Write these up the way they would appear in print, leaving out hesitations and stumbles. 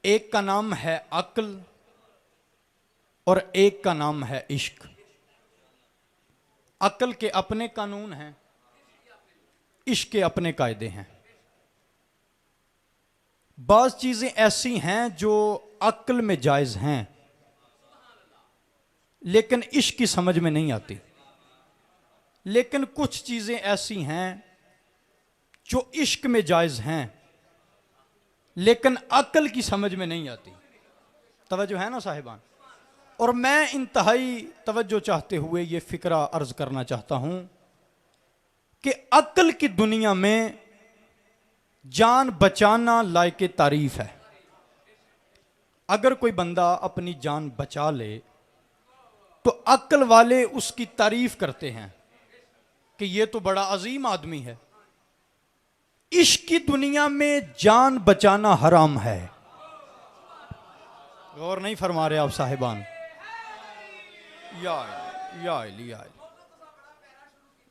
एक का नाम है अक्ल और एक का नाम है इश्क। अक्ल के अपने कानून हैं, इश्क के अपने कायदे हैं। बाज चीजें ऐसी हैं जो अक्ल में जायज हैं लेकिन इश्क की समझ में नहीं आती। लेकिन कुछ चीजें ऐसी हैं जो इश्क में जायज हैं लेकिन अक्ल की समझ में नहीं आती। तवज्जो है ना साहिबान। और मैं इंतहाई तवज्जो चाहते हुए ये फिक्रा अर्ज करना चाहता हूं कि अक्ल की दुनिया में जान बचाना लायके तारीफ है। अगर कोई बंदा अपनी जान बचा ले तो अक्ल वाले उसकी तारीफ करते हैं कि ये तो बड़ा अजीम आदमी है। इश्क की दुनिया में जान बचाना हराम है। गौर नहीं फरमा रहे आप साहिबान। या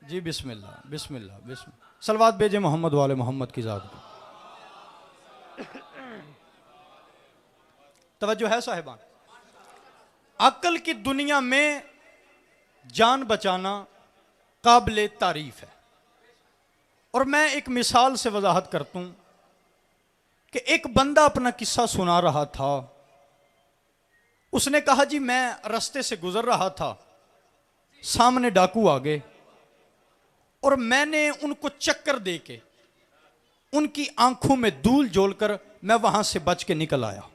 जी बिस्मिल्लाह बिस्मिल्लाह बिस्मिल्लाह। सलवात भेजे मोहम्मद वाले मोहम्मद की जात को। तवज्जो है साहिबान। अक्ल की दुनिया में जान बचाना काबिल तारीफ है। और मैं एक मिसाल से वजाहत करता हूं कि एक बंदा अपना किस्सा सुना रहा था। उसने कहा जी मैं रास्ते से गुजर रहा था, सामने डाकू आ गए और मैंने उनको चक्कर देके उनकी आंखों में धूल झोलकर मैं वहां से बच के निकल आया।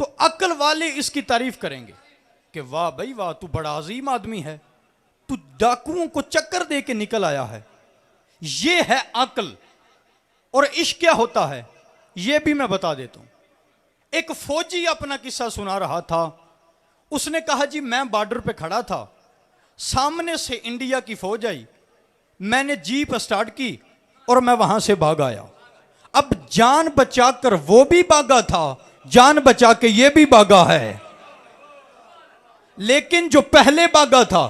तो अक्ल वाले इसकी तारीफ करेंगे कि वाह भाई वाह, तू बड़ा अजीम आदमी है, तू डाकुओं को चक्कर दे के निकल आया है। ये है अक्ल। और इश्क क्या होता है यह भी मैं बता देता हूं। एक फौजी अपना किस्सा सुना रहा था। उसने कहा जी मैं बॉर्डर पे खड़ा था, सामने से इंडिया की फौज आई, मैंने जीप स्टार्ट की और मैं वहां से भाग आया। अब जान बचाकर वो भी भागा था, जान बचा के ये भी भागा है। लेकिन जो पहले भागा था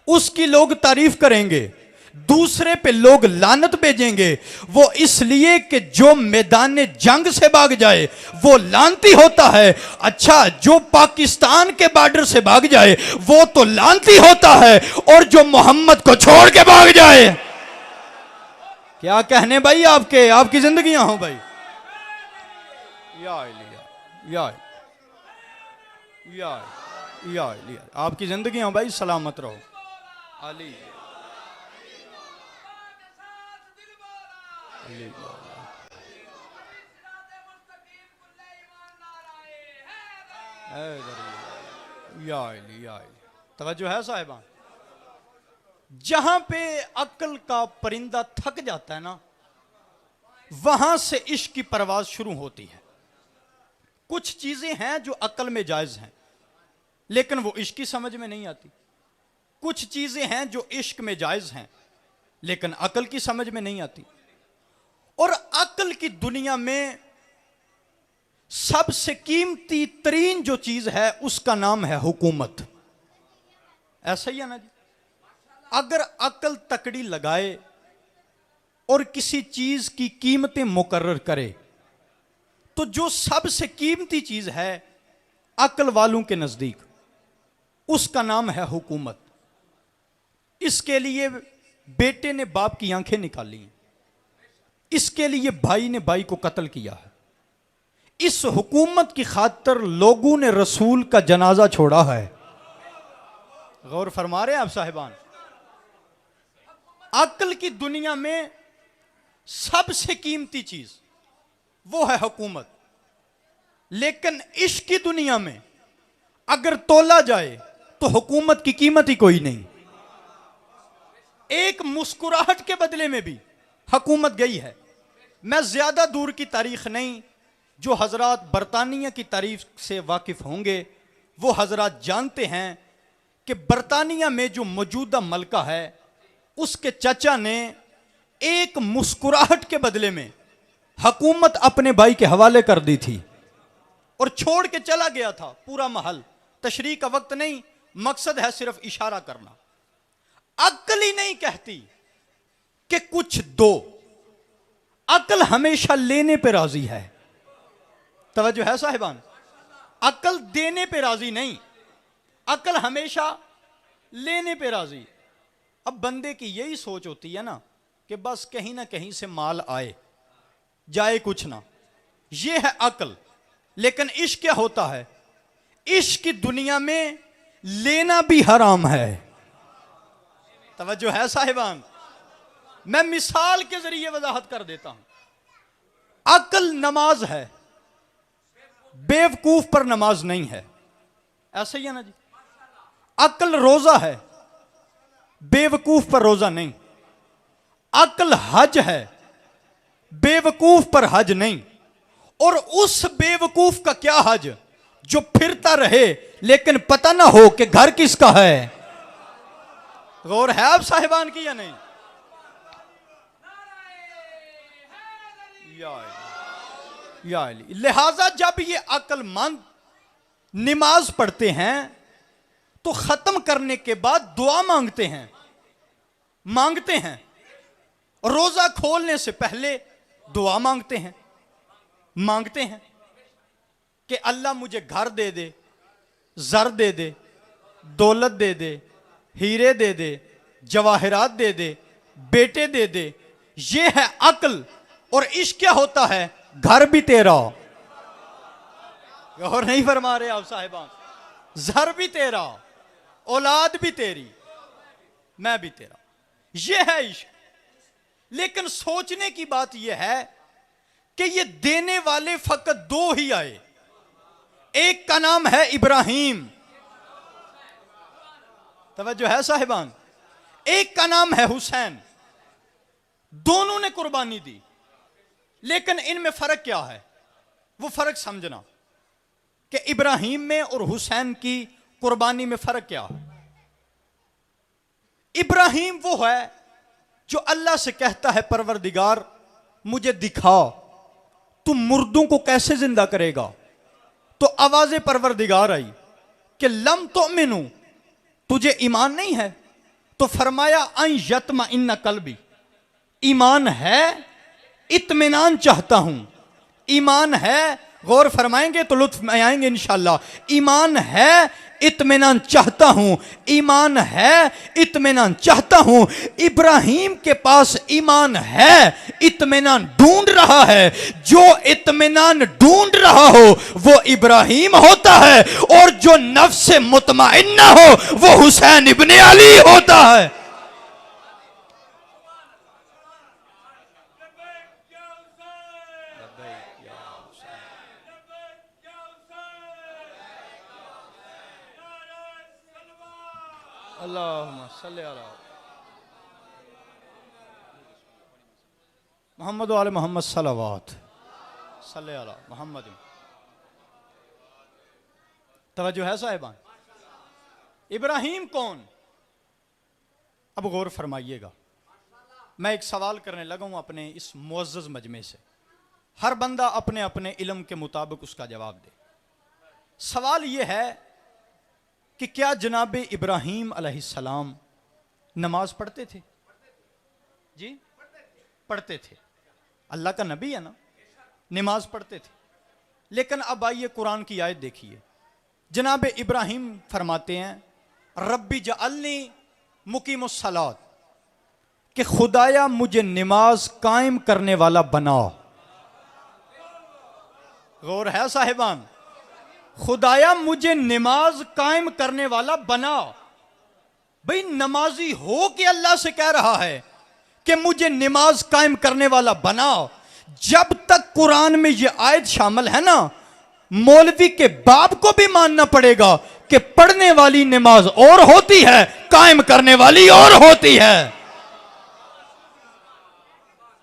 उसकी लोग तारीफ करेंगे, दूसरे पे लोग लानत भेजेंगे। वो इसलिए कि जो मैदान जंग से भाग जाए वो लानती होता है। अच्छा, जो पाकिस्तान के बॉर्डर से भाग जाए वो तो लानती होता है, और जो मोहम्मद को छोड़ के भाग जाए, क्या कहने भाई आपके, आपकी जिंदगियां हो भाई। या आपकी जिंदगी हो भाई, सलामत रहो। अली तवज्जो है साहिबान। जहां पे अक्ल का परिंदा थक जाता है ना, वहां से इश्क की परवाज शुरू होती है। कुछ चीजें हैं जो अक्ल में जायज हैं लेकिन वो इश्क की समझ में नहीं आती। कुछ चीजें हैं जो इश्क में जायज हैं लेकिन अक्ल की समझ में नहीं आती। और अक्ल की दुनिया में सबसे कीमती तरीन जो चीज है उसका नाम है हुकूमत। ऐसा ही है ना जी। अगर अक्ल तकड़ी लगाए और किसी चीज की कीमतें मुकर्रर करे तो जो सबसे कीमती चीज है अक्ल वालों के नजदीक, उसका नाम है हुकूमत। इसके लिए बेटे ने बाप की आंखें निकाली, इसके लिए भाई ने भाई को कत्ल किया है। इस हुकूमत की खातिर लोगों ने रसूल का जनाजा छोड़ा है। गौर फरमा रहे हैं आप साहिबान। अक्ल की दुनिया में सबसे कीमती चीज वो है हुकूमत। लेकिन इश्क की दुनिया में अगर तोला जाए तो हुकूमत की कीमत ही कोई नहीं। एक मुस्कुराहट के बदले में भी हुकूमत गई है। मैं ज्यादा दूर की तारीख नहीं, जो हजरात बरतानिया की तारीफ से वाकिफ होंगे वो हजरात जानते हैं कि बरतानिया में जो मौजूदा मलका है उसके चचा ने एक मुस्कुराहट के बदले में हुकूमत अपने भाई के हवाले कर दी थी और छोड़ के चला गया था पूरा महल। तशरीह का वक्त नहीं, मकसद है सिर्फ इशारा करना। अक्ल ही नहीं कहती कि कुछ दो, अक्ल हमेशा लेने पे राजी है। तवज्जो है साहिबान। अकल देने पे राजी नहीं, अकल हमेशा लेने पे राजी। अब बंदे की यही सोच होती है ना कि बस कहीं ना कहीं से माल आए जाए कुछ ना, ये है अकल। लेकिन इश्क क्या होता है? इश्क की दुनिया में लेना भी हराम है। तवज्जो है साहिबान। मैं मिसाल के जरिए वजाहत कर देता हूं। अकल नमाज है, बेवकूफ पर नमाज नहीं है, ऐसा ही है ना जी। अकल रोजा है, बेवकूफ पर रोजा नहीं। अकल हज है, बेवकूफ पर हज नहीं। और उस बेवकूफ का क्या हज जो फिरता रहे लेकिन पता ना हो कि घर किसका है। गौर है आप साहिबान की या नहीं? या लिहाजा जब ये अक्लमंद नमाज पढ़ते हैं तो खत्म करने के बाद दुआ मांगते हैं। रोजा खोलने से पहले दुआ मांगते हैं कि अल्लाह मुझे घर दे दे, जर दे दे, दौलत दे दे, हीरे दे दे, जवाहरात दे दे, बेटे दे दे। ये है अक्ल। और इश्क क्या होता है? घर भी तेरा, और नहीं फरमा रहे आप साहिबान, जर भी तेरा, औलाद भी तेरी, मैं भी तेरा। ये है इश्क। लेकिन सोचने की बात यह है कि ये देने वाले फकत दो ही आए। एक का नाम है इब्राहिम, तवज्जो है साहिबान, एक का नाम है हुसैन। दोनों ने कुर्बानी दी, लेकिन इनमें फर्क क्या है? वो फर्क समझना कि इब्राहिम में और हुसैन की कुर्बानी में फर्क क्या है। इब्राहिम वो है जो अल्लाह से कहता है, परवरदिगार मुझे दिखा तू मुर्दों को कैसे जिंदा करेगा। तो आवाज़ परवरदिगार आई कि लम तुमिनु, तुझे ईमान नहीं है? तो फरमाया अन यत्मा इन्ना कल्बी, ईमान है, इत्मीनान चाहता हूं। ईमान है, गौर फरमाएंगे तो लुत्फ में आएंगे इंशाअल्लाह। ईमान है, इत्मीनान चाहता हूं। ईमान है, इत्मीनान चाहता हूं। इब्राहिम के पास ईमान है, इत्मीनान ढूंढ रहा है। जो इत्मीनान ढूंढ रहा हो वो इब्राहिम होता है, और जो नफ्स मुतमइन्ना हो वो हुसैन इब्ने अली होता है। अल्लाहुम्मा सल्ली अला मोहम्मद वाले मोहम्मद सल्लल्लाहु सल्ली अला मोहम्मद। तवज्जो है साहिबान। इब्राहिम कौन? अब गौर फरमाइएगा। मैं एक सवाल करने लगा हूं अपने इस मुअज़्ज़ज़ मजमे से, हर बंदा अपने अपने इल्म के मुताबिक उसका जवाब दे। सवाल यह है कि क्या जनाब इब्राहीम अलैहिस्सलाम नमाज पढ़ते थे? जी पढ़ते थे। अल्लाह का नबी है ना, नमाज पढ़ते थे। लेकिन अब आइए कुरान की आयत देखिए। जनाब इब्राहीम फरमाते हैं रब्बी जअलनी मुकीमुस्सलात, कि खुदाया मुझे नमाज कायम करने वाला बना। गौर है साहिबान, खुदाया मुझे नमाज कायम करने वाला बना। भाई नमाजी हो कि अल्लाह से कह रहा है कि मुझे नमाज कायम करने वाला बना। जब तक कुरान में यह आयत शामिल है ना, मौलवी के बाप को भी मानना पड़ेगा कि पढ़ने वाली नमाज और होती है, कायम करने वाली और होती है।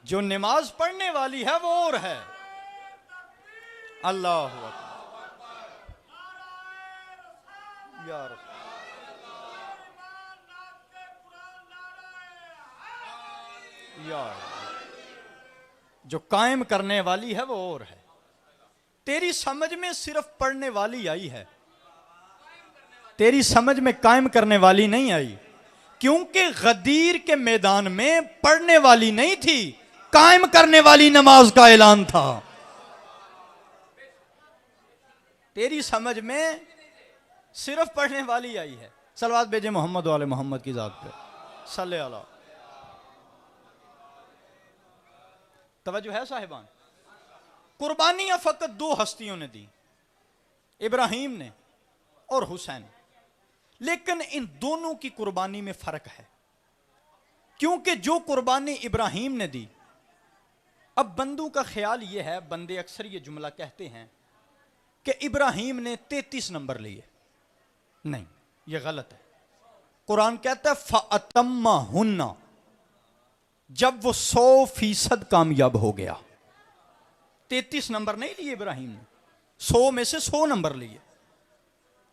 जो नमाज पढ़ने वाली है वो और है। अल्लाह हू अकबर। जो कायम करने वाली है वो और है। तेरी समझ में सिर्फ पढ़ने वाली आई है, तेरी समझ में कायम करने वाली नहीं आई, क्योंकि गदीर के मैदान में पढ़ने वाली नहीं थी, कायम करने वाली नमाज का ऐलान था। तेरी समझ में सिर्फ पढ़ने वाली आई है। सलवात भेजे मोहम्मद वाले मोहम्मद की जात पे सल्ले अला। तवज्जो है साहिबान। कुर्बानियां फकत दो हस्तियों ने दी, इब्राहिम ने और हुसैन। लेकिन इन दोनों की कुर्बानी में फर्क है, क्योंकि जो कुर्बानी इब्राहिम ने दी, अब बंदों का ख्याल यह है, बंदे अक्सर ये जुमला कहते हैं कि इब्राहिम ने 33 नंबर लिए। नहीं, यह गलत है। कुरान कहता है फ़अतम्मा हुन्ना, जब वो 100% कामयाब हो गया। 33 नंबर नहीं लिए इब्राहिम ने, 100 में से 100 नंबर लिए।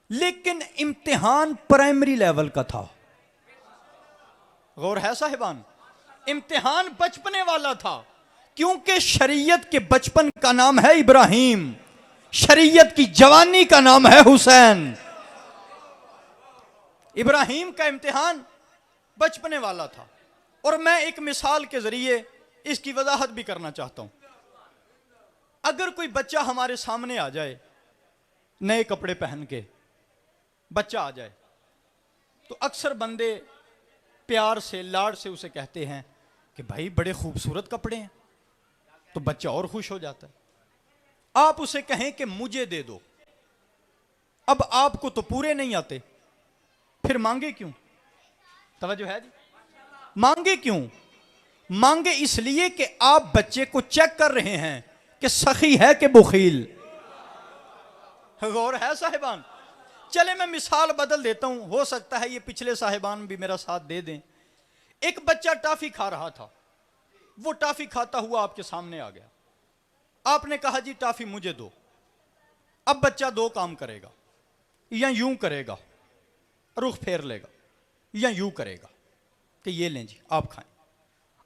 लेकिन इम्तिहान प्राइमरी लेवल का था। गौर है साहिबान, इम्तिहान बचपने वाला था, क्योंकि शरीयत के बचपन का नाम है इब्राहिम, शरीयत की जवानी का नाम है हुसैन। इब्राहिम का इम्तिहान बचपने वाला था। और मैं एक मिसाल के जरिए इसकी वजाहत भी करना चाहता हूं। अगर कोई बच्चा हमारे सामने आ जाए, नए कपड़े पहन के बच्चा आ जाए, तो अक्सर बंदे प्यार से लाड से उसे कहते हैं कि भाई बड़े खूबसूरत कपड़े हैं, तो बच्चा और खुश हो जाता है। आप उसे कहें कि मुझे दे दो, अब आपको तो पूरे नहीं आते, फिर मांगे क्यों? तवज्जो है जी, मांगे क्यों? मांगे इसलिए कि आप बच्चे को चेक कर रहे हैं कि सखी है कि बुखील। गौर है साहिबान। चले मैं मिसाल बदल देता हूं, हो सकता है ये पिछले साहिबान भी मेरा साथ दे दें। एक बच्चा टॉफी खा रहा था, वो टॉफी खाता हुआ आपके सामने आ गया। आपने कहा जी टॉफी मुझे दो। अब बच्चा दो काम करेगा, या यूं करेगा, रुख फेर लेगा, या यूं करेगा कि ये लें जी आप खाएं।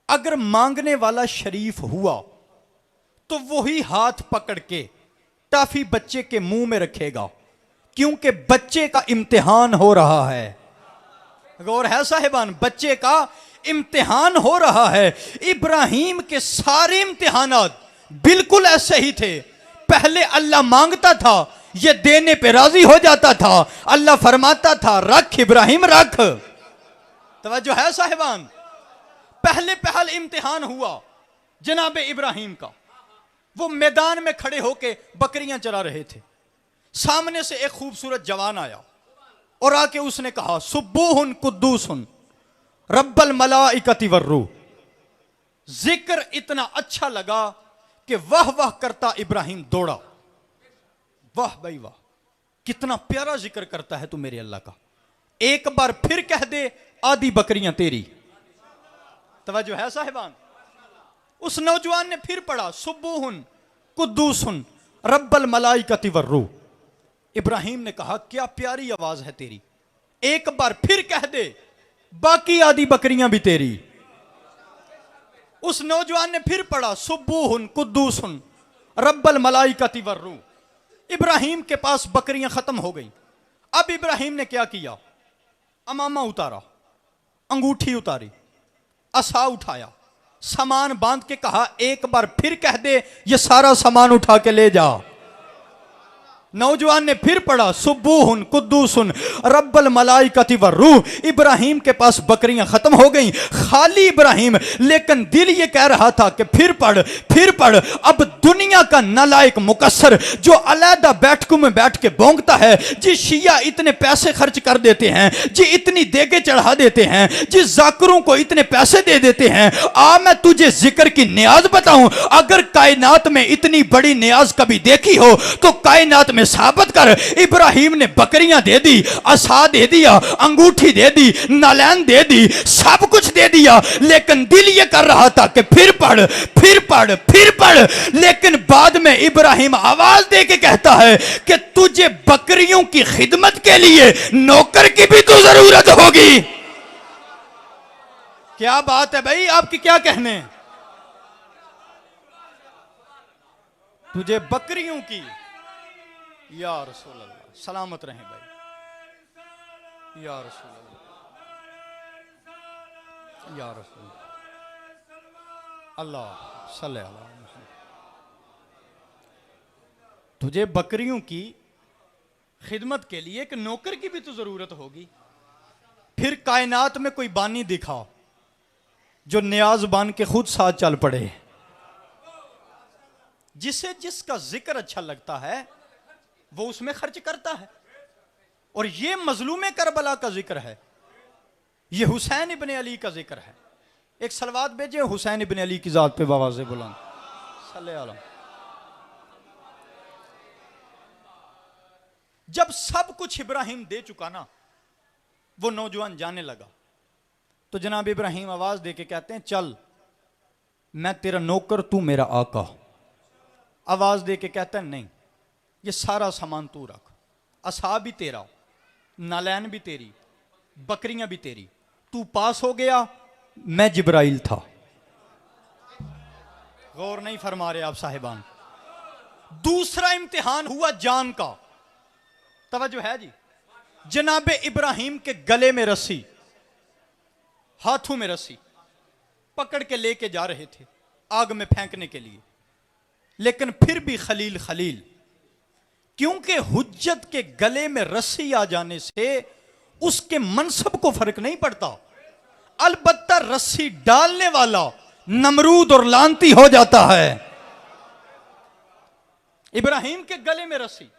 अगर मांगने वाला शरीफ हुआ तो वही हाथ पकड़ के टॉफी बच्चे के मुंह में रखेगा, क्योंकि बच्चे का इम्तिहान हो रहा है। गौर है साहिबान, बच्चे का इम्तिहान हो रहा है। इब्राहिम के सारे इम्तिहानात बिल्कुल ऐसे ही थे। पहले अल्लाह मांगता था, ये देने पे राजी हो जाता था। अल्लाह फरमाता था रख इब्राहिम रख। तवज्जो है साहिबान। पहले इम्तिहान हुआ जनाबे इब्राहिम का। वो मैदान में खड़े होके बकरियां चरा रहे थे। सामने से एक खूबसूरत जवान आया और आके उसने कहा सुब्बूहुन कुद्दूसुन रब्बल मलाइकति वर्रूह। जिक्र इतना अच्छा लगा कि वाह वाह करता इब्राहिम दौड़ा। वाह भाई वाह, कितना प्यारा जिक्र करता है तू मेरे अल्लाह का। एक बार फिर कह दे आधी बकरियां तेरी। तवज्जो है साहिबान। उस नौजवान ने फिर पढ़ा सुब्बूहुन कुद्दूसुन रब्बल मलाइकति वर्रूह। इब्राहिम ने कहा क्या प्यारी आवाज है तेरी, एक बार फिर कह दे बाकी आधी बकरियां भी तेरी। उस नौजवान ने फिर पढ़ा सुब्बूहुन कुद्दूसुन रब्बल मलाइकति वर्रूह। इब्राहिम के पास बकरियां खत्म हो गई। अब इब्राहिम ने क्या किया, अमामा उतारा, अंगूठी उतारी, असा उठाया, सामान बांध के कहा एक बार फिर कह दे ये सारा सामान उठा के ले जा। नौजवान ने फिर पढ़ा सुब्बूहुन कुद्दूसुन रब्बल मलाइकति वर्रूह। इब्राहिम के पास बकरियां खत्म हो गईं, खाली इब्राहिम, लेकिन दिल ये कह रहा था कि फिर पढ़ फिर पढ़। अब दुनिया का नालायक मुकस्सर जो अलहदा बैठकों में बैठ के बोंगता है, जी शिया इतने पैसे खर्च कर देते हैं, जी इतनी देगे चढ़ा देते हैं, जी जाकिरों को इतने पैसे दे देते हैं, आ मैं तुझे जिक्र की नियाज बताऊं। अगर कायनात में इतनी बड़ी नियाज कभी देखी हो तो कायनात में साबित कर। इब्राहिम ने बकरियां दे दी, असा दे दिया, अंगूठी दे दी, नालैन दे दी, सब कुछ दे दिया, लेकिन दिल ये कर रहा था कि फिर पढ़ फिर पढ़ फिर पढ़। लेकिन बाद में इब्राहिम आवाज दे के कहता है कि तुझे बकरियों की खिदमत के लिए नौकर की भी तो जरूरत होगी। क्या बात है भाई, आपकी क्या कहने। तुझे बकरियों की, या रसूल अल्लाह, सलामत रहें भाई, या रसूल अल्लाह, या रसूल अल्लाह सल्लल्लाहु अलैहि वसल्लम। तुझे बकरियों की खिदमत के लिए एक नौकर की भी तो जरूरत होगी। फिर कायनात में कोई बानी दिखा जो नियाज बान के खुद साथ चल पड़े। जिसे जिसका जिक्र अच्छा लगता है वो उसमें खर्च करता है। और ये मजलूम करबला का जिक्र है, ये हुसैन इब्ने अली का जिक्र है। एक सलवात भेजे हुसैन इब्ने अली की जात पे बाबा से बुलंद सल्ले अलैहि। जब सब कुछ इब्राहिम दे चुका ना, वो नौजवान जाने लगा, तो जनाब इब्राहिम आवाज दे के कहते हैं चल मैं तेरा नौकर तू मेरा आका। आवाज दे के कहता है नहीं, ये सारा सामान तू रख, असा भी तेरा, नालैन भी तेरी, बकरियां भी तेरी। तू पास हो गया, मैं जिब्राइल था। गौर नहीं फरमा रहे आप साहिबान। दूसरा इम्तिहान हुआ जान का। तवज्जो है जी। जनाब इब्राहिम के गले में रस्सी, हाथों में रस्सी पकड़ के लेके जा रहे थे आग में फेंकने के लिए। लेकिन फिर भी खलील खलील, क्योंकि हुज्जत के गले में रस्सी आ जाने से उसके मनसब को फर्क नहीं पड़ता। अलबत्ता रस्सी डालने वाला नमरूद और लानती हो जाता है। इब्राहिम के गले में रस्सी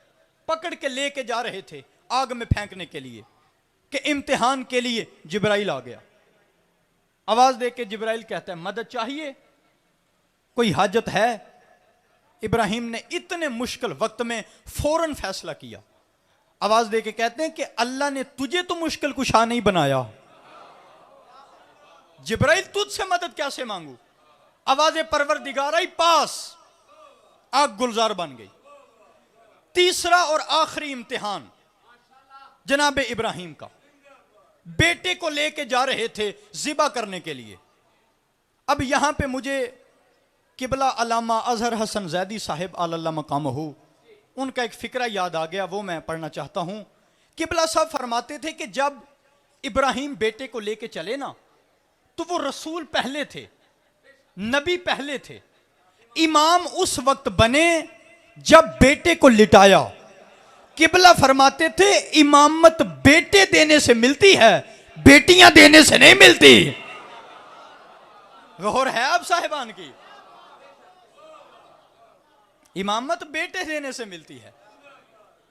पकड़ के लेके जा रहे थे आग में फेंकने के लिए, कि इम्तिहान के लिए जिब्राइल आ गया। आवाज दे के जिब्राइल कहता है मदद चाहिए, कोई हाजत है? इब्राहिम ने इतने मुश्किल वक्त में फौरन फैसला किया। आवाज दे के कहते हैं कि अल्लाह ने तुझे तो मुश्किल कुशा नहीं बनाया, जिब्राइल तुझसे मदद कैसे मांगू? आवाज परवरदिगारा ही पास, आग गुलजार बन गई। तीसरा और आखिरी इम्तिहान जनाब इब्राहिम का, बेटे को लेके जा रहे थे जिबा करने के लिए। अब यहां पे मुझे किबला अल्लामा अजहर हसन जैदी साहिब अल्लाह मकामहू, उनका एक फिक्रा याद आ गया, वो मैं पढ़ना चाहता हूं। किबला साहब फरमाते थे कि जब इब्राहिम बेटे को लेके चले ना, तो वो रसूल पहले थे, नबी पहले थे, इमाम उस वक्त बने जब बेटे को लिटाया। किबला फरमाते थे इमामत बेटे देने से मिलती है, बेटियां देने से नहीं मिलती। गौर है आप साहिबान की? इमामत बेटे देने से मिलती है,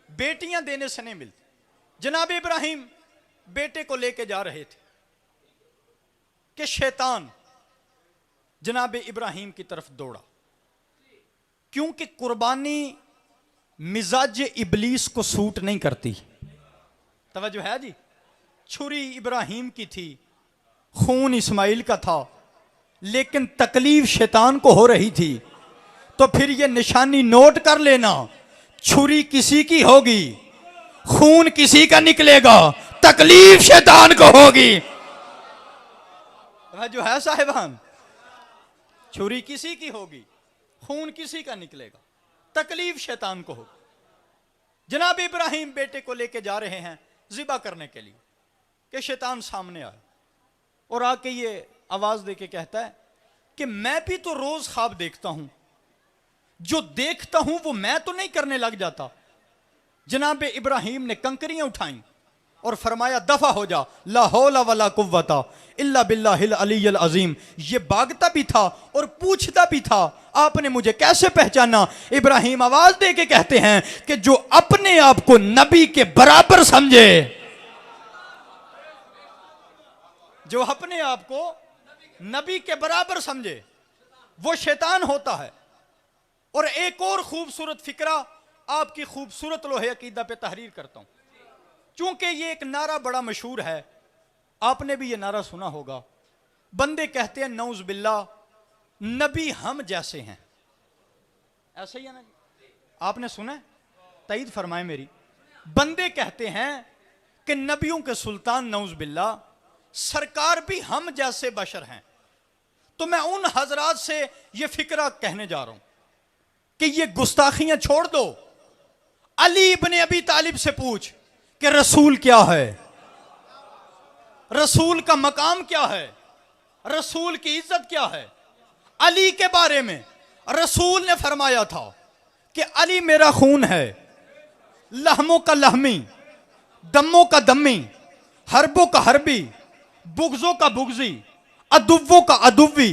बेटियां देने से नहीं मिलती। जनाब इब्राहिम बेटे को लेके जा रहे थे कि शैतान जनाब इब्राहिम की तरफ दौड़ा, क्योंकि कुर्बानी मिजाज इबलीस को सूट नहीं करती। तवज्जो है जी। छुरी इब्राहिम की थी, खून इस्माइल का था, लेकिन तकलीफ शैतान को हो रही थी। तो फिर ये निशानी नोट कर लेना, छुरी किसी की होगी, खून किसी का निकलेगा, तकलीफ शैतान को होगी। जो है साहिबान, छुरी किसी की होगी, खून किसी का निकलेगा, तकलीफ शैतान को होगी। जनाब इब्राहिम बेटे को लेके जा रहे हैं जिबा करने के लिए कि शैतान सामने आया और आके ये आवाज दे के कहता है कि मैं भी तो रोज ख्वाब देखता हूं, जो देखता हूं वो मैं तो नहीं करने लग जाता। जनाब इब्राहिम ने कंकरियां उठाई और फरमाया दफा हो जा, ला हौला वला कुव्वता इल्ला बिल्लाहिल अलीय्यिल अजीम। ये भागता भी था और पूछता भी था, आपने मुझे कैसे पहचाना? इब्राहिम आवाज दे के कहते हैं कि जो अपने आप को नबी के बराबर समझे, जो अपने आप को नबी के बराबर समझे, वो शैतान होता है। और एक और खूबसूरत फिक्रा आपकी खूबसूरत लोहे अकीदा पे तहरीर करता हूं, चूंकि ये एक नारा बड़ा मशहूर है, आपने भी ये नारा सुना होगा। बंदे कहते हैं नौज बिल्ला नबी हम जैसे हैं, ऐसा ही है ना जी? आपने सुना है? तईद फरमाए मेरी। बंदे कहते हैं कि नबियों के सुल्तान नौज बिल्ला सरकार भी हम जैसे बशर हैं। तो मैं उन हजरात से ये फिक्रा कहने जा रहा हूं कि ये गुस्ताखियां छोड़ दो। अली इब्ने अबी तालिब से पूछ कि रसूल क्या है, रसूल का मकाम क्या है, रसूल की इज्जत क्या है। अली के बारे में रसूल ने फरमाया था कि अली मेरा खून है, लहमों का लहमी, दम्मों का दम्मी, हरबों का हरबी, बुगजों का बुगजी, अदुव्वों का अदुव्वी,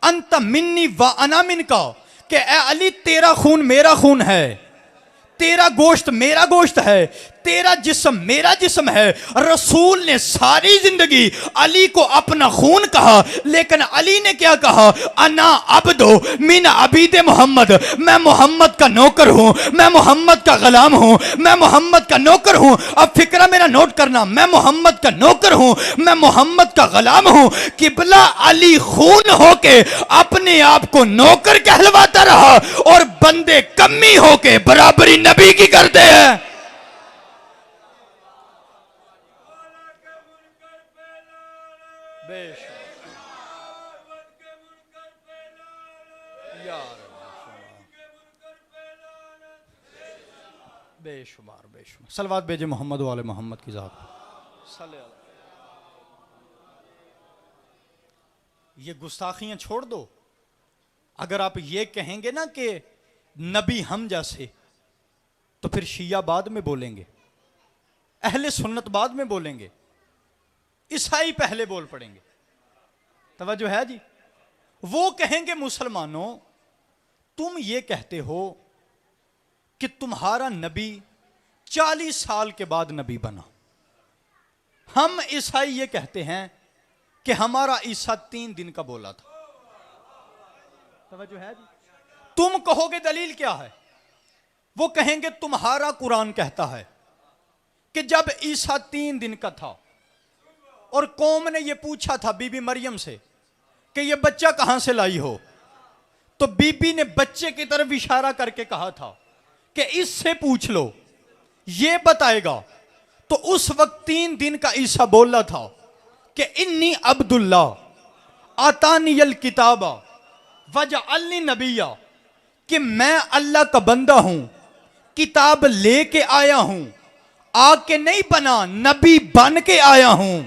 अंत मिन्नी व अना मिन का, कि ए अली तेरा खून मेरा खून है, तेरा गोश्त मेरा गोश्त है, तेरा जिस्म मेरा जिस्म है। रसूल ने सारी जिंदगी अली को अपना खून कहा, लेकिन अली ने क्या कहा? अना अब्दो मिन अबीदे मोहम्मद, मैं मोहम्मद का नौकर हूं, मैं मोहम्मद का गुलाम हूं, मैं मोहम्मद का नौकर हूं। अब फिक्रा मेरा नोट करना, मैं मोहम्मद का नौकर हूं, मैं मोहम्मद का गुलाम हूं। किबला अली खून होके अपने आप को नौकर कहलवाता रहा और बंदे कमी होके बराबरी नबी की करते हैं। बेशुमार बेशुमार सलवात भेजे मोहम्मद वाले मोहम्मद की जात। ये गुस्ताखियां छोड़ दो। अगर आप ये कहेंगे ना कि नबी हम जैसे, तो फिर शिया बाद में बोलेंगे, अहले सुन्नत बाद में बोलेंगे, ईसाई पहले बोल पड़ेंगे। तवज्जो है जी? वो कहेंगे मुसलमानों तुम ये कहते हो कि तुम्हारा नबी 40 साल के बाद नबी बना। हम ईसाई ये कहते हैं कि हमारा ईसा 3 दिन का बोला था। तवज्जो है जी? तुम कहोगे दलील क्या है? वो कहेंगे तुम्हारा कुरान कहता है कि जब ईसा 3 दिन का था और कौम ने ये पूछा था बीबी मरियम से कि ये बच्चा कहां से लाई हो, तो बीबी ने बच्चे की तरफ इशारा करके कहा था कि इससे पूछ लो, ये बताएगा। तो उस वक्त 3 दिन का ईसा बोला था कि इन्नी अब्दुल्ला आतानियल किताबा वजअलनी नबिया, कि मैं अल्लाह का बंदा हूं, किताब लेके आया हूं, आके नहीं बना, नबी बन के आया हूं।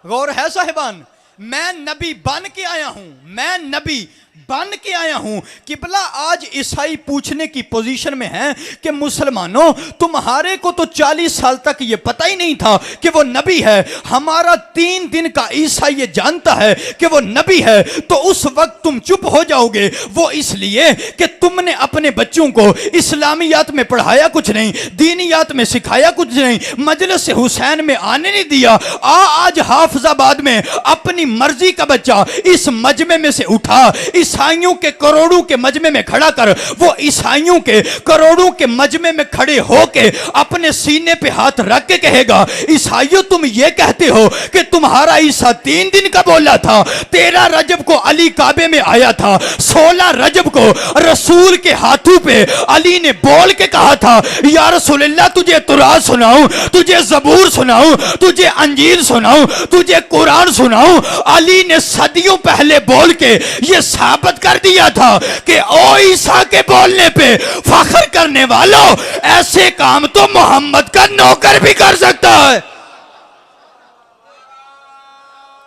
गौर है साहिबान? मैं नबी बन के आया हूं, मैं नबी बन के आया हूं। किबला आज ईसाई पूछने की पोजीशन में है कि मुसलमानों तुम्हारे को तो 40 साल तक ये पता ही नहीं था कि वो नबी है, हमारा 3 दिन का ईसा ये जानता है कि वो नबी है, तो उस वक्त तुम चुप हो जाओगे। वो इसलिए कि तुमने अपने बच्चों को इस्लामियात में पढ़ाया कुछ नहीं, दीनियात में सिखाया कुछ नहीं, मजलिस हुसैन में आने नहीं दिया। आज हाफिजाबाद में अपनी मर्जी का बच्चा इस मजमे में से उठा, ईसाइयों के करोड़ों के मजमे में खड़ा कर, वो ईसाइयों के करोड़ों के मजमे में खड़े होके अपने सीने पे हाथ रख के कहेगा, ईसाइयों तुम ये कहते हो कि तुम्हारा ईसा 3 दिन का बोला था, 13 रजब को अली काबे में आया था, 16 रजब को रसूल के हाथों पे अली ने बोल के कहा था, या रसूलल्लाह तुझे तुरात सुनाऊं, तुझे जबूर सुनाऊं, तुझे अंजील सुनाऊं, तुझे कुरान सुनाऊं। अली ने सदियों पहले बोल के ये साबित कर दिया था कि ओ ईसा के बोलने पे फख्र करने वालों, ऐसे काम तो मोहम्मद का नौकर भी कर सकता है।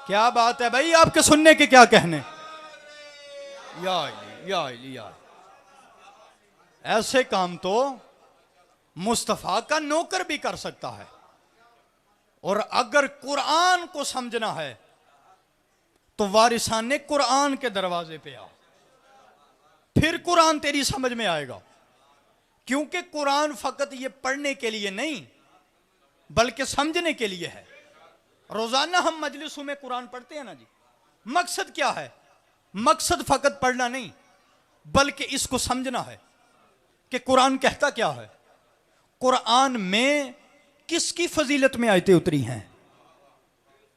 क्या बात है भाई, आपके सुनने के क्या कहने? या ऐसे काम तो मुस्तफा का नौकर भी कर सकता है। और अगर कुरान को समझना है तो वारिसाने कुरान के दरवाजे पे आओ, फिर कुरान तेरी समझ में आएगा। क्योंकि कुरान फकत ये पढ़ने के लिए नहीं बल्कि समझने के लिए है। रोजाना हम मजलिसों में कुरान पढ़ते हैं ना जी, मकसद क्या है? मकसद फकत पढ़ना नहीं बल्कि इसको समझना है कि कुरान कहता क्या है, कुरान में किसकी फजीलत में आयतें उतरी हैं,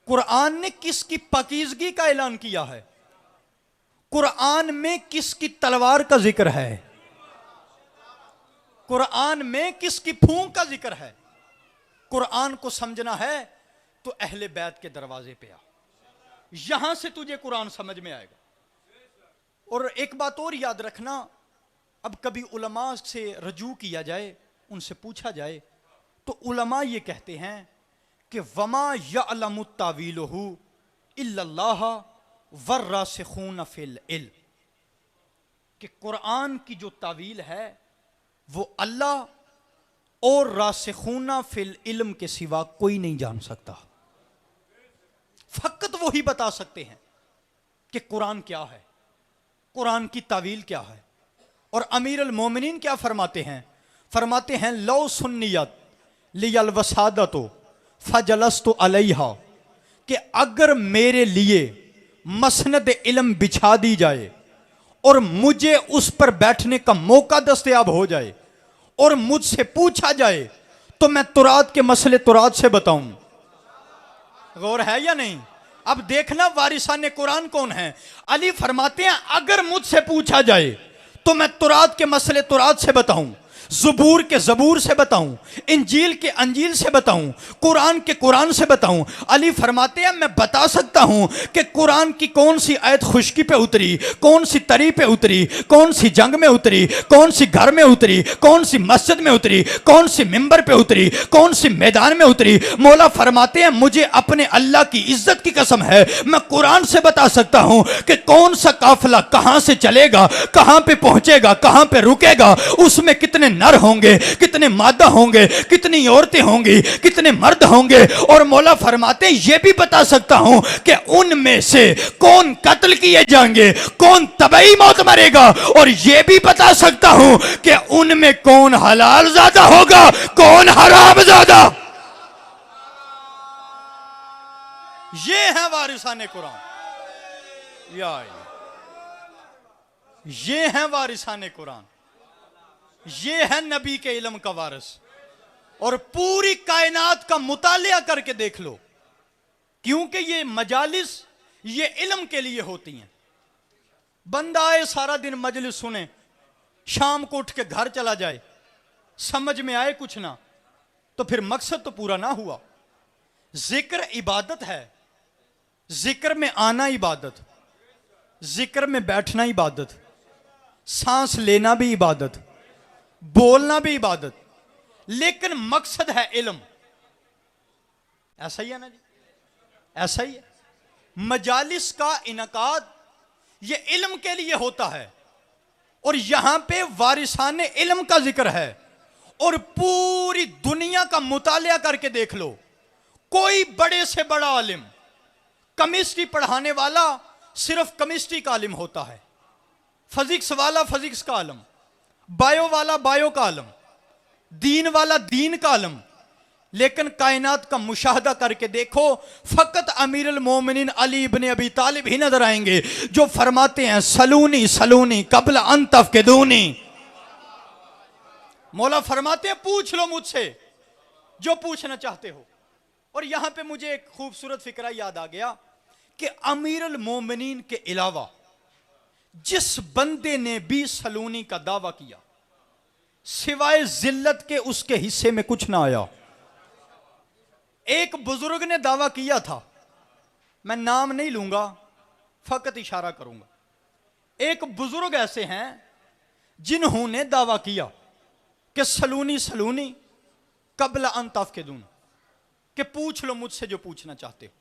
कुरान ने किसकी पाकीज़गी का ऐलान किया है, कुरान में किसकी तलवार का जिक्र है, कुरान में किसकी फूंक का जिक्र है। कुरान को समझना है तो अहले बैत के दरवाजे पे आ, यहां से तुझे कुरान समझ में आएगा। और एक बात और याद रखना, अब कभी उलमा से रजू किया जाए, उनसे पूछा जाए, तो उलमा ये कहते हैं कि वमा यअलमु तावीलहु इल्लल्लाह वर्रासिखून फिल इल्म, कि कुरान की जो तावील है वो अल्लाह और रासिखूना फिल इल्म के सिवा कोई नहीं जान सकता। फकत वही बता सकते हैं कि कुरान क्या है, कुरान की तावील क्या है। और अमीर अल मोमिनीन क्या फरमाते हैं? फरमाते हैं लो सुन्नियत लियल वसादतो फजलस्तु अलैहा, कि अगर मेरे लिए मसनद इल्म बिछा दी जाए और मुझे उस पर बैठने का मौका दस्तयाब हो जाए और मुझसे पूछा जाए तो मैं तुरात के मसले तुरात से बताऊं। गौर है या नहीं? अब देखना वारिसाने कुरान कौन है। अली फरमाते हैं अगर मुझसे पूछा जाए तो मैं तुरात के मसले तुरात से बताऊं, ज़बूर के ज़बूर से बताऊं, इंजील के अंजील से बताऊं, कुरान के कुरान से बताऊं। अली फरमाते हैं मैं बता सकता हूं कि कुरान की कौन सी आयत खुश्की पे उतरी, कौन सी तरी पे उतरी, कौन सी जंग में उतरी, कौन सी घर में उतरी, कौन सी मस्जिद में उतरी, कौन सी मिंबर पे उतरी, कौन सी मैदान में उतरी। मौला फरमाते हैं मुझे अपने अल्लाह की इज्जत की कसम है, मैं कुरान से बता सकता हूं कि कौन सा काफिला कहां से चलेगा, कहां पे पहुंचेगा, कहां पे रुकेगा, उसमें कितने नर होंगे, कितने मादा होंगे, कितनी औरतें होंगी, कितने मर्द होंगे। और मौला फरमाते ये भी बता सकता हूं कि उनमें से कौन कत्ल किए जाएंगे, कौन तबई मौत मरेगा। और यह भी बता सकता हूं कि उनमें कौन हलाल ज्यादा होगा, कौन हराम ज्यादा। ये है वारिसाने कुरान, ये है वारिसाने कुरान, ये है नबी के इल्म का वारिस। और पूरी कायनात का मुतालिया करके देख लो, क्योंकि ये मजालिस ये इल्म के लिए होती हैं। बंदा आए सारा दिन मजलिस सुने, शाम को उठ के घर चला जाए, समझ में आए कुछ ना, तो फिर मकसद तो पूरा ना हुआ। जिक्र इबादत है, जिक्र में आना इबादत, जिक्र में बैठना इबादत, सांस लेना भी इबादत, बोलना भी इबादत, लेकिन मकसद है इल्म। ऐसा ही है ना जी, ऐसा ही है। मजालिस का इनकाद ये इल्म के लिए होता है, और यहां पे वारिसाने इल्म का जिक्र है। और पूरी दुनिया का मुतालिया करके देख लो, कोई बड़े से बड़ा आलिम, केमिस्ट्री पढ़ाने वाला सिर्फ केमिस्ट्री का आलिम होता है, फिजिक्स वाला फिजिक्स का आलम, बायो वाला बायो का आलम, दीन वाला दीन का आलम। लेकिन कायनात का मुशाहदा करके देखो, फकत अमीर अल मोमिनीन अली इब्ने अबी तालिब ही नजर आएंगे जो फरमाते हैं सलूनी सलूनी कबल अन तफकिदूनी। मौला फरमाते हैं पूछ लो मुझसे जो पूछना चाहते हो। और यहां पे मुझे एक खूबसूरत फिक्रा याद आ गया कि अमीर अल मोमिनीन के अलावा जिस बंदे ने भी सलूनी का दावा किया, सिवाय जिल्लत के उसके हिस्से में कुछ ना आया। एक बुजुर्ग ने दावा किया था, मैं नाम नहीं लूंगा, फकत इशारा करूंगा। एक बुजुर्ग ऐसे हैं जिन्होंने दावा किया कि सलूनी सलूनी कबला अन तफकिदून, कि पूछ लो मुझसे जो पूछना चाहते हो।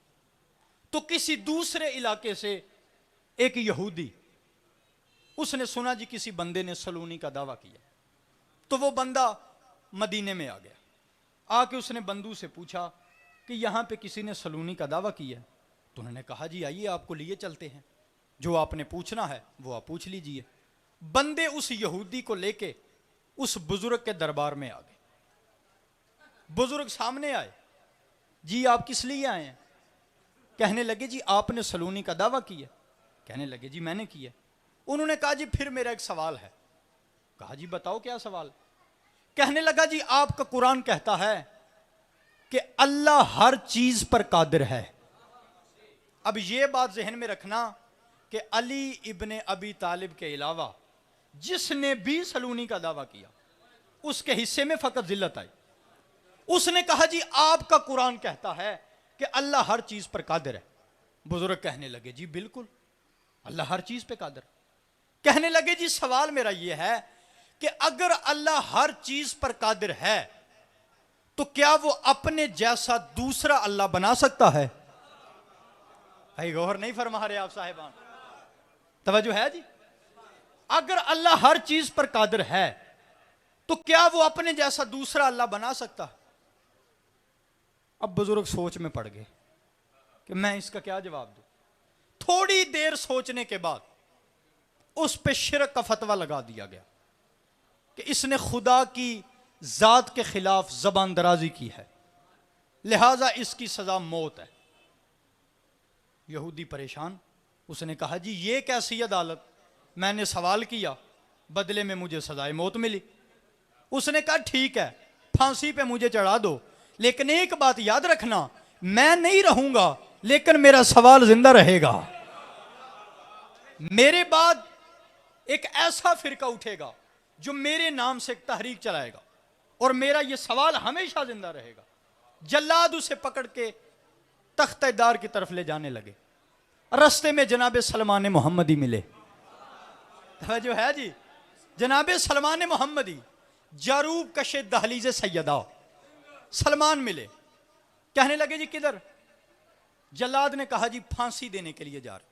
तो किसी दूसरे इलाके से एक यहूदी, उसने सुना जी किसी बंदे ने सलूनी का दावा किया, तो वो बंदा मदीने में आ गया। आके उसने बंदू से पूछा कि यहां पे किसी ने सलूनी का दावा किया। तो उन्होंने कहा जी आइए आपको लिए चलते हैं, जो आपने पूछना है वो आप पूछ लीजिए। बंदे उस यहूदी को लेके उस बुजुर्ग के दरबार में आ गए। बुजुर्ग सामने आए, जी आप किस लिए आए हैं? कहने लगे जी आपने सलूनी का दावा किया। कहने लगे जी मैंने किया। उन्होंने कहा जी फिर मेरा एक सवाल है। कहा जी बताओ क्या सवाल। कहने लगा जी आपका कुरान कहता है कि अल्लाह हर चीज पर कादिर है। अब यह बात जहन में रखना कि अली इब्ने अबी तालिब के अलावा जिसने भी सलूनी का दावा किया उसके हिस्से में फकत जिल्लत आई। उसने कहा जी आपका कुरान कहता है कि अल्लाह हर चीज पर कादिर है। बुजुर्ग कहने लगे जी बिल्कुल अल्लाह हर चीज पे कादिर। कहने लगे जी सवाल मेरा यह है कि अगर अल्लाह हर चीज पर कादिर है तो क्या वो अपने जैसा दूसरा अल्लाह बना सकता है? भाई गौर नहीं फरमा रहे आप साहिबान, तवज्जो है जी। अगर अल्लाह हर चीज पर कादिर है तो क्या वो अपने जैसा दूसरा अल्लाह बना सकता? अब बुजुर्ग सोच में पड़ गए कि मैं इसका क्या जवाब दूं। थोड़ी देर सोचने के बाद उस पे शिरक का फतवा लगा दिया गया कि इसने खुदा की जात के खिलाफ जबान दराजी की है, लिहाजा इसकी सजा मौत है। यहूदी परेशान, उसने कहा जी ये कैसी अदालत, मैंने सवाल किया, बदले में मुझे सजाए मौत मिली। उसने कहा ठीक है, फांसी पे मुझे चढ़ा दो, लेकिन एक बात याद रखना, मैं नहीं रहूंगा लेकिन मेरा सवाल जिंदा रहेगा। मेरे बाद एक ऐसा फिरका उठेगा जो मेरे नाम से एक तहरीक चलाएगा और मेरा यह सवाल हमेशा जिंदा रहेगा। जल्लाद उसे पकड़ के तख्तेदार की तरफ ले जाने लगे। रास्ते में जनाबे सलमान मोहम्मदी मिले। जो है जी, जनाबे सलमान मोहम्मदी जारूब कशे दहलीज सैयदा सलमान मिले। कहने लगे जी किधर? जल्लाद ने कहा जी फांसी देने के लिए जा रहे।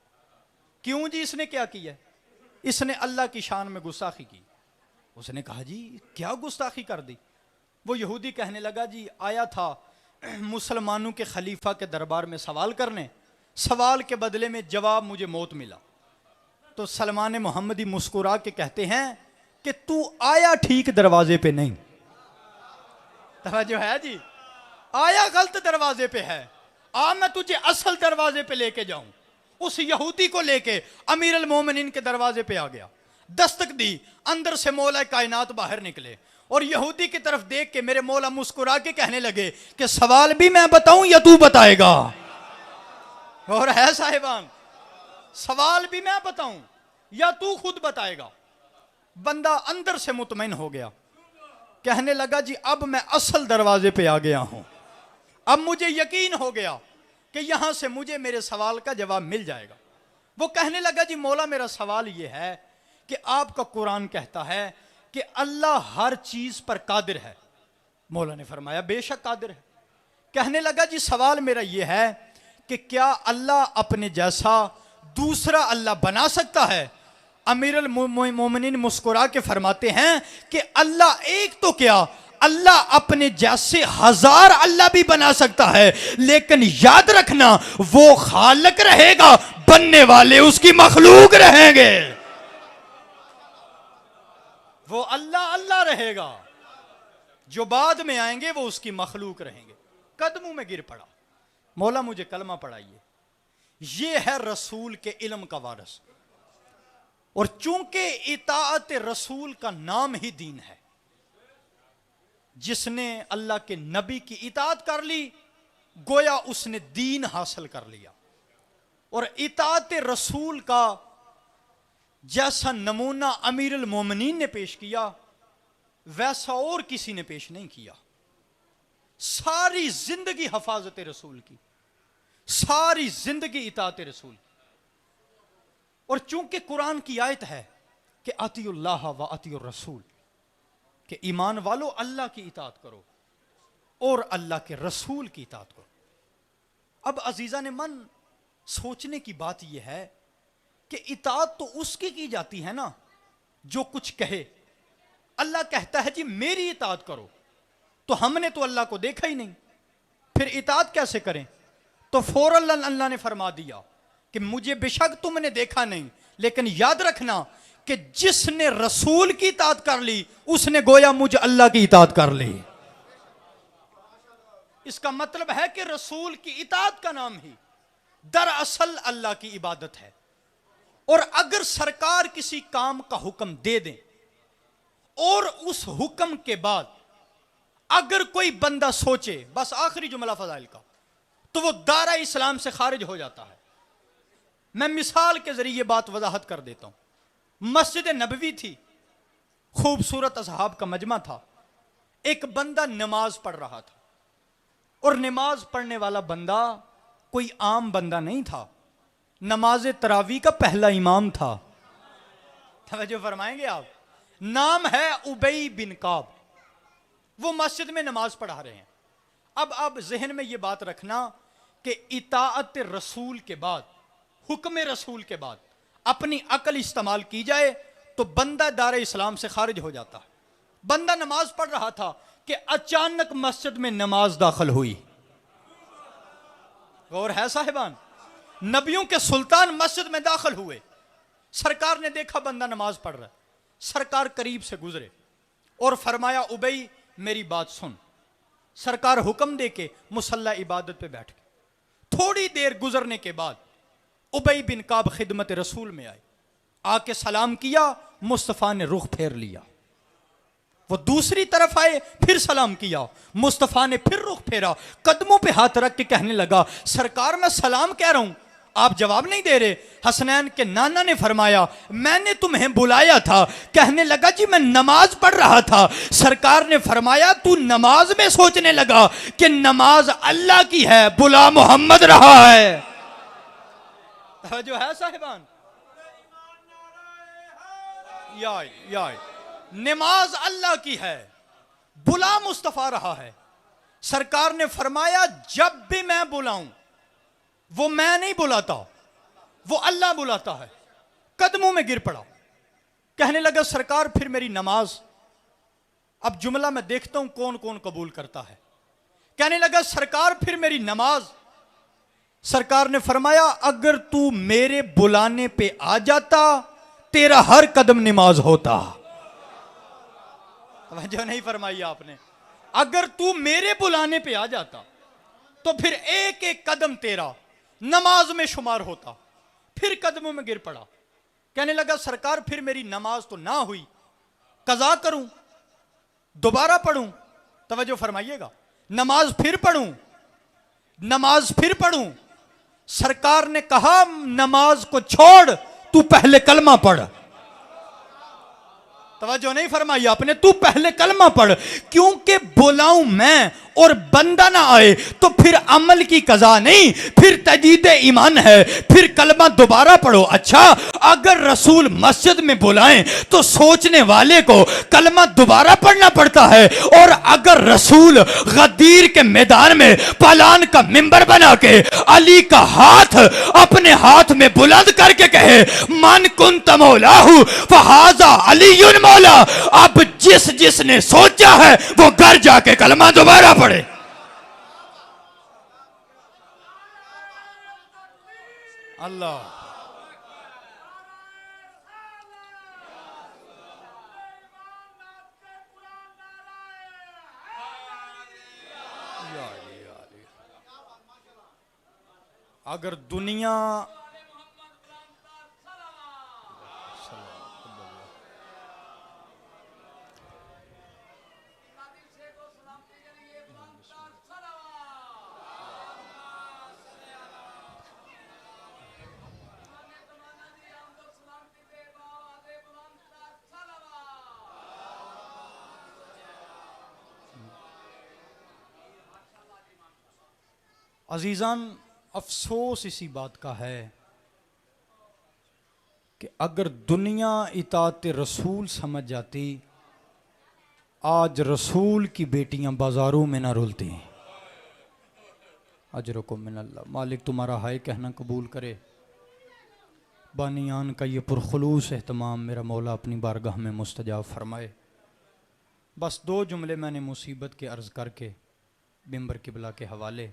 क्यों जी, इसने क्या किया? इसने अल्लाह की शान में गुस्ताखी की। उसने कहा जी क्या गुस्ताखी कर दी? वो यहूदी कहने लगा जी आया था मुसलमानों के खलीफा के दरबार में सवाल करने, सवाल के बदले में जवाब मुझे मौत मिला। तो सलमान मोहम्मदी मुस्कुरा के कहते हैं कि तू आया ठीक दरवाजे पे नहीं। तवज्जो है जी, आया गलत दरवाजे पे है। आ मैं तुझे असल दरवाजे पे लेके जाऊं। उस यहूदी को लेके अमीर अल मोमिनीन के दरवाजे पे आ गया, दस्तक दी, अंदर से मौला कायनात बाहर निकले और यहूदी की तरफ देख के मेरे मौला मुस्कुरा के कहने लगे कि सवाल भी मैं बताऊं या तू बताएगा? और है साहिबान, सवाल भी मैं बताऊं या तू खुद बताएगा? बंदा अंदर से मुतमईन हो गया, कहने लगा जी अब मैं असल दरवाजे पे आ गया हूं, अब मुझे यकीन हो गया कि यहां से मुझे मेरे सवाल का जवाब मिल जाएगा। वो कहने लगा जी मौला मेरा सवाल यह है कि आपका कुरान कहता है कि अल्लाह हर चीज पर कादिर है। मौला ने फरमाया बेशक कादिर है। कहने लगा जी सवाल मेरा यह है कि क्या अल्लाह अपने जैसा दूसरा अल्लाह बना सकता है? अमीर अल मोमिनीन मुस्कुरा के फरमाते हैं कि अल्लाह एक तो क्या, अल्लाह अपने जैसे हजार अल्लाह भी बना सकता है, लेकिन याद रखना वो खालिक रहेगा, बनने वाले उसकी मखलूक रहेंगे। वो अल्लाह अल्लाह रहेगा, जो बाद में आएंगे वो उसकी मखलूक रहेंगे। कदमों में गिर पड़ा, मौला मुझे कलमा पढ़ाइए। ये है रसूल के इल्म का वारिस, और चूंकि इताअत रसूल का नाम ही दीन है, जिसने अल्लाह के नबी की इताअत कर ली गोया उसने दीन हासिल कर लिया। और इताअत रसूल का जैसा नमूना अमीर अल मोमिनीन ने पेश किया वैसा और किसी ने पेश नहीं किया। सारी जिंदगी हफाजत रसूल की, सारी जिंदगी इताअत रसूल की। और चूंकि कुरान की आयत है कि अतीउल्लाह व अतीउर रसूल, कि ईमान वालों अल्लाह की इताअत करो और अल्लाह के रसूल की इताअत करो। अब अजीजा ने मन सोचने की बात यह है कि इताअत तो उसकी की जाती है ना जो कुछ कहे। अल्लाह कहता है जी मेरी इताअत करो, तो हमने तो अल्लाह को देखा ही नहीं, फिर इताअत कैसे करें? तो फौरन अल्लाह ने फरमा दिया कि मुझे बेशक तुमने देखा नहीं, लेकिन याद रखना कि जिसने रसूल की इताअत कर ली उसने गोया मुझे अल्लाह की इताअत कर ली। इसका मतलब है कि रसूल की इताअत का नाम ही दरअसल अल्लाह की इबादत है। और अगर सरकार किसी काम का हुक्म दे दें और उस हुक्म के बाद अगर कोई बंदा सोचे, बस आखिरी जुमला फजाइल का, तो वो दायरा इस्लाम से खारिज हो जाता है। मैं मिसाल के जरिए बात वजाहत कर देता हूं। मस्जिद नबवी थी, खूबसूरत असहाब का मजमा था। एक बंदा नमाज पढ़ रहा था और नमाज पढ़ने वाला बंदा कोई आम बंदा नहीं था, नमाज तरावी का पहला इमाम था। तवज्जो फरमाएंगे आप, नाम है उबई बिन काब। वो मस्जिद में नमाज पढ़ा रहे हैं। अब जहन में ये बात रखना कि इताअत रसूल के बाद, हुक्म रसूल के बाद अपनी अकल इस्तेमाल की जाए तो बंदा दारे इस्लाम से खारिज हो जाता है। बंदा नमाज पढ़ रहा था कि अचानक मस्जिद में नमाज दाखिल हुई। गौर है साहिबान, नबियों के सुल्तान मस्जिद में दाखिल हुए। सरकार ने देखा बंदा नमाज पढ़ रहा है, सरकार करीब से गुजरे और फरमाया उबई मेरी बात सुन। सरकार हुक्म दे के मुसल्ला इबादत पे बैठ गए। थोड़ी देर गुजरने के बाद उबई बिन काब खिदमत रसूल में आए, आके सलाम किया, मुस्तफ़ा ने रुख फेर लिया। वो दूसरी तरफ आए, फिर सलाम किया, मुस्तफ़ा ने फिर रुख फेरा, कदमों पे हाथ रख के कहने लगा सरकार मैं सलाम कह रहा हूं, आप जवाब नहीं दे रहे। हसनैन के नाना ने फरमाया मैंने तुम्हें बुलाया था। कहने लगा जी मैं नमाज पढ़ रहा था। सरकार ने फरमाया तू नमाज में सोचने लगा कि नमाज अल्लाह की है, बुला मोहम्मद रहा है। जो है साहिबान, या नमाज अल्लाह की है, बुला मुस्तफा रहा है। सरकार ने फरमाया जब भी मैं बुलाऊं, वो मैं नहीं बुलाता, वो अल्लाह बुलाता है। कदमों में गिर पड़ा, कहने लगा सरकार फिर मेरी नमाज। अब जुमला मैं देखता हूं कौन कौन कबूल करता है। कहने लगा सरकार फिर मेरी नमाज। सरकार ने फरमाया अगर तू मेरे बुलाने पे आ जाता तेरा हर कदम नमाज होता। जो नहीं फरमाई आपने, अगर तू मेरे बुलाने पे आ जाता तो फिर एक एक कदम तेरा नमाज में शुमार होता। फिर कदमों में गिर पड़ा, कहने लगा सरकार फिर मेरी नमाज तो ना हुई, कज़ा करूं, दोबारा पढ़ूं? तवज्जो फरमाइएगा, नमाज फिर पढ़ूं, नमाज फिर पढ़ूं? सरकार ने कहा नमाज को छोड़, तू पहले कलमा पढ़। तवज्जो नहीं फरमाई आपने, तू पहले कलमा पढ़, क्योंकि बुलाऊं मैं और बंदा ना आए तो फिर अमल की कज़ा नहीं, फिर तजदीद ईमान है, फिर कलमा दोबारा पढ़ो। अच्छा अगर रसूल मस्जिद में बुलाएं तो सोचने वाले को कलमा दोबारा पढ़ना पड़ता है, और अगर रसूल गदीर के मैदान में पलान का मिंबर बना के अली का हाथ अपने हाथ में बुलंद करके कहे मन कुंत मौलाहू फहाजा अलीयुन मौला, अब जिसने सोचा है वो घर जाके कलमा दोबारा पढ़े। अल्लाह अगर दुनिया अजीजान अफसोस इसी बात का है कि अगर दुनिया इताअत रसूल समझ जाती, आज रसूल की बेटियां बाजारों में ना रुलती। अजरकुम मिनल्लाह, मालिक तुम्हारा हाय कहना कबूल करे। बानियान का ये पुरखुलूस एहतमाम मेरा मौला अपनी बारगाह में मुस्तजाब फरमाए। बस दो जुमले मैंने मुसीबत के अर्ज़ करके मिंबर किबला के हवाले।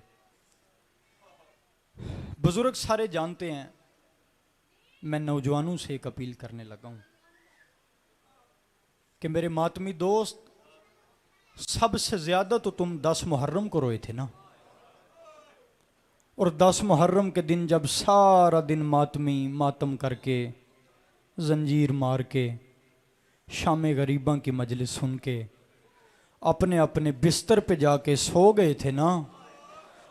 बुजुर्ग सारे जानते हैं, मैं नौजवानों से एक अपील करने लगा हूं कि मेरे मातमी दोस्त, सबसे ज़्यादा तो तुम 10 मुहर्रम को रोए थे ना, और 10 मुहर्रम के दिन जब सारा दिन मातमी मातम करके जंजीर मार के शाम गरीबा की मजलिस सुन के अपने अपने बिस्तर पे जाके सो गए थे ना,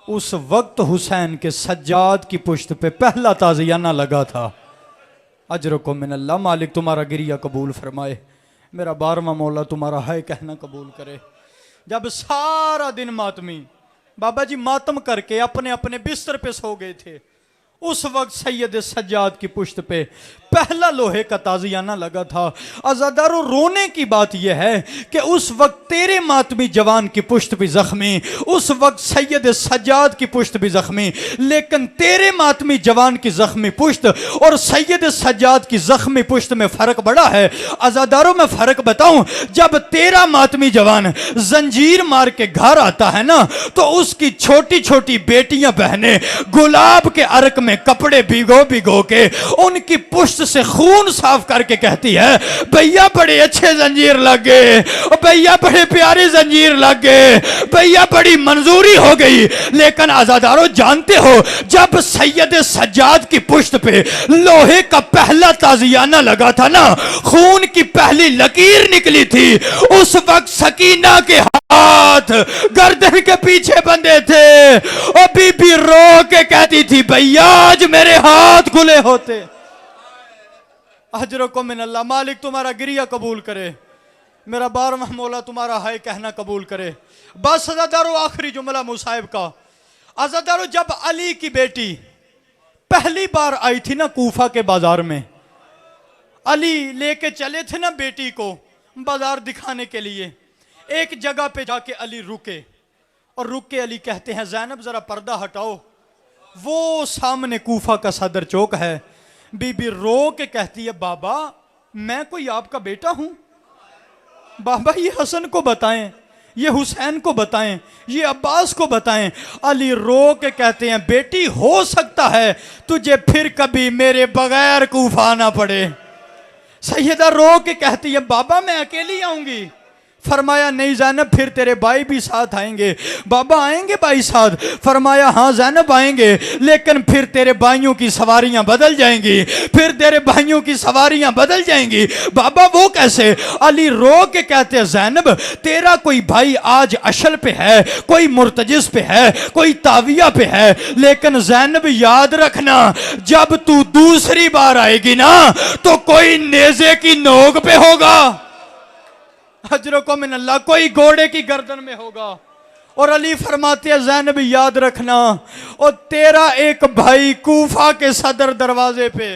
उस वक्त हुसैन के सज्जाद की पुश्त पे पहला ताज़ियाना लगा था। अजरकुम मिनल्लाह, मालिक तुम्हारा गिरिया कबूल फरमाए। मेरा 12वां मौला तुम्हारा हाय कहना कबूल करे। जब सारा दिन मातमी बाबा जी मातम करके अपने अपने बिस्तर पे सो गए थे, उस वक्त सैयद सज्जाद की पुश्त पे पहला लोहे का ताजियाना लगा था। अज़ादारों, रोने की बात यह है कि उस वक्त तेरे मातमी जवान की पुश्त भी जख्मी, उस वक्त सैयद सज्जाद की पुश्त भी जख्मी, लेकिन तेरे मातमी जवान की जख्मी पुश्त और सैयद सज्जाद की जख्मी पुश्त में फर्क बड़ा है। अज़ादारों, मैं फर्क बताऊं, जब तेरा मातमी जवान जंजीर मार के घर आता है ना, तो उसकी छोटी छोटी बेटियां बहनें गुलाब के अर्क में कपड़े भिगो भिगो के उनकी पुश्त से खून साफ करके कहती है, भैया बड़े अच्छे जंजीर लग गए, भैया बड़े प्यारे जंजीर लग गए, भैया बड़ी मंजूरी हो गई। लेकिन आजादारों, जानते हो, जब सैयद सज्जाद की पुश्त पे लोहे का पहला ताजियाना लगा था ना, खून की पहली लकीर निकली थी, उस वक्त सकीना के हाथ गर्दन के पीछे बंधे थे और बीबी रो के कहती थी, भैया आज मेरे हाथ खुले होते। अजरकुम मिनल्लाह, मालिक तुम्हारा गिरिया कबूल करे, मेरा 12वां मौला तुम्हारा हाय कहना कबूल करे। बस अज़ादारों, आखिरी जुमला मुसाहिब का। अज़ादारों, जब अली की बेटी पहली बार आई थी ना कूफा के बाजार में, अली लेके चले थे ना बेटी को बाजार दिखाने के लिए। एक जगह पे जाके अली रुके और रुक के अली कहते हैं, ज़ैनब जरा पर्दा हटाओ। वो सामने कूफा का सदर चौक है। बीबी रो के कहती है, बाबा मैं कोई आपका बेटा हूं? बाबा ये हसन को बताएं, ये हुसैन को बताएं, ये अब्बास को बताएं। अली रो के कहते हैं, बेटी हो सकता है तुझे फिर कभी मेरे बगैर कूफा आना पड़े। सैयदा रो के कहती है, बाबा मैं अकेली आऊंगी। फरमाया, नहीं ज़ैनब, फिर तेरे भाई भी साथ आएंगे। बाबा आएंगे भाई साथ? फरमाया, हाँ ज़ैनब आएंगे, लेकिन फिर तेरे भाइयों की सवारियां बदल जाएंगी, फिर तेरे भाइयों की सवारियां बदल जाएंगी। बाबा वो कैसे? अली रो के कहते हैं, ज़ैनब तेरा कोई भाई आज अशल पे है, कोई मुर्तजिस पे है, कोई ताविया पे है, लेकिन ज़ैनब याद रखना, जब तू दूसरी बार आएगी ना तो कोई नेज़े की नोक पे होगा, अजरकुम मिनल्लाह, कोई घोड़े की गर्दन में होगा। और अली फरमाते हैं, ज़ैनब याद रखना, और तेरा एक भाई कूफा के सदर दरवाजे पे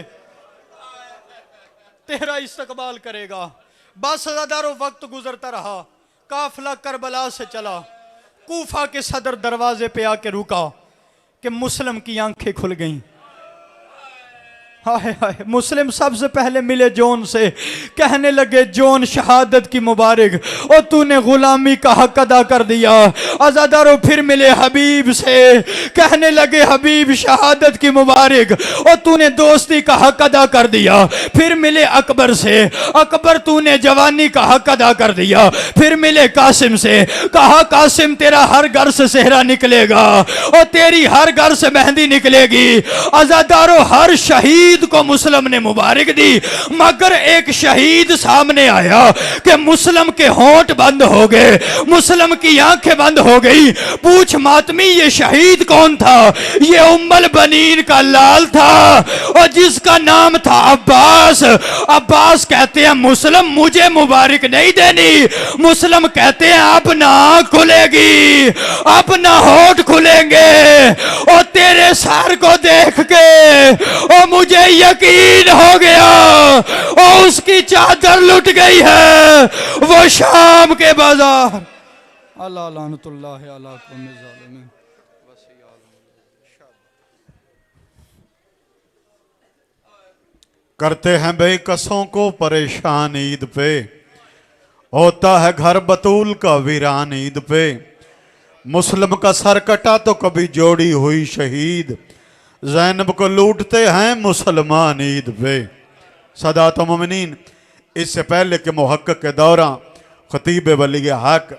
तेरा इस्तकबाल करेगा। बस अज़ादारों, वक्त गुजरता रहा, काफिला करबला से चला, कूफा के सदर दरवाजे पे आके रुका कि मुस्लिम की आंखें खुल गईं। हाय हाय, मुस्लिम सबसे पहले मिले जोन से, कहने लगे, जोन शहादत की मुबारक, और तूने गुलामी का हक अदा कर दिया। अज़ादारों, फिर मिले हबीब से, कहने लगे, हबीब शहादत की मुबारक, और तूने दोस्ती का हक अदा कर दिया। फिर मिले अकबर से, अकबर तूने जवानी का हक अदा कर दिया। फिर मिले कासिम से, कहा कासिम तेरा हर घर से सेहरा निकलेगा और तेरी हर घर से मेहंदी निकलेगी। अज़ादारों, हर शहीद को मुस्लिम ने मुबारक दी, मगर एक शहीद सामने आया कि मुस्लिम के होंठ बंद हो गए, मुस्लिम की आंखें बंद हो गई। पूछ मातमी, ये शहीद कौन था? ये उम्मुल बनीन का लाल था और जिसका नाम था अब्बास। अब्बास कहते हैं, मुस्लिम मुझे मुबारक नहीं देनी। मुस्लिम कहते हैं, अब ना आंख खुलेगी, अब ना होंठ खुलेंगे, और तेरे सर को देख के और मुझे यकीन हो गया और उसकी चादर लुट गई है, वो शाम के बाजार। अल्लाह लानतुल्लाह अला कुल्लि ज़ालिम। करते हैं बेकसों को परेशान ईद पे, होता है घर बतूल का वीरान ईद पे। मुस्लिम का सर कटा तो कभी जोड़ी हुई शहीद, ज़ैनब को लूटते हैं मुसलमान ईद पे। सदात मोमिनीन, इससे पहले के मुहक्किक के दौरान खतीब वली हक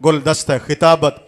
गुलदस्ते खिताबत